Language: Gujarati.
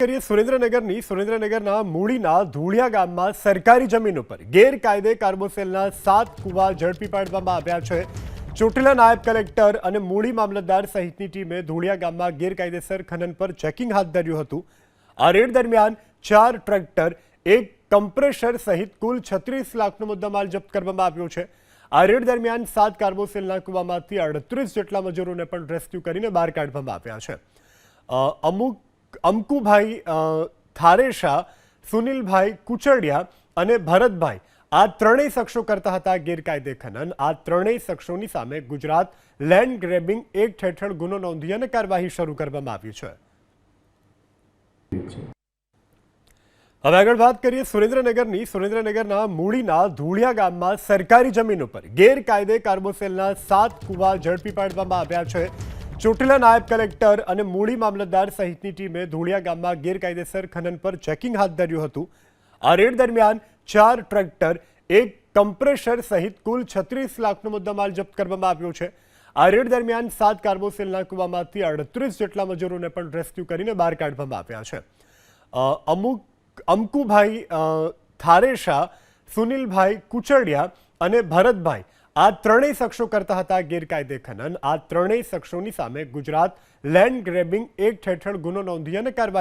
કરીએ સુરેન્દ્રનગરના મૂળીના ધૂળિયા ગામમાં સરકારી જમીન ઉપર ગેરકાયદે કાર્બોસેલના 7 કૂવા ઝડપી પાડવામાં આવ્યા છે। ચોટીલા નાયબ કલેક્ટર અને મૂળી મામલતદાર સહિતની ટીમે ધૂળિયા ગામમાં ગેરકાયદેસર ખનન પર ચેકિંગ હાથ ધર્યું હતું। આ રેડ દરમિયાન 4 ટ્રેક્ટર, 1 કમ્પ્રેસર સહિત કુલ 36 લાખનો મુદ્દામાલ જપ્ત કરવામાં આવ્યો છે। આ રેડ દરમિયાન 7 કાર્બોસેલના કૂવામાંથી 38 જેટલા મજૂરોને પણ રેસ્ક્યુ કરીને બહાર કાઢવામાં આવ્યા છે। અમકુભાઈ થારેશા, સુનિલભાઈ કુચડિયા અને ભરતભાઈ આ ત્રણેય શખ્સો કરતા હતા ગેરકાયદે ખનન। આ ત્રણેય શખ્સોની સામે ગુજરાત લેન્ડ ગ્રેબિંગ એક્ટ હેઠળ ગુનો નોંધી અને કાર્યવાહી શરૂ કરવામાં આવી છે। હવે આગળ વાત કરીએ સુરેન્દ્રનગરના મૂળીના ધૂળિયા ગામમાં સરકારી જમીન ઉપર ગેરકાયદે કાર્બોસેલના 7 કૂવા ઝડપી પાડવામાં આવ્યા છે। ચોટીલા નાયબ કલેક્ટર અને મૂળી મામલતદાર સહિતની ટીમે ધૂળિયા ગામમાં ગેરકાયદેસર ખનન પર ચેકિંગ હાથ ધર્યું હતું। આ રેડ દરમિયાન 4 ટ્રેક્ટર, 1 કમ્પ્રેસર સહિત કુલ 36 લાખનો મુદ્દામાલ જપ્ત કરવામાં આવ્યો છે। આ રેડ દરમિયાન 7 કાર્બોસેલના કૂવામાંથી 38 જેટલા મજૂરોને પણ રેસ્ક્યુ કરીને બહાર કાઢવામાં આવ્યા છે। અમકુભાઈ થારેશા, સુનિલભાઈ કુચડિયા અને ભરતભાઈ આ ત્રણેય શખ્સો કરતા હતા ગેરકાયદે ખનન। આ ત્રણેય શખ્સોની સામે ગુજરાત લેન્ડ ગ્રેબિંગ એક્ટ હેઠળ ગુનો નોંધી અને કાર્યવાહી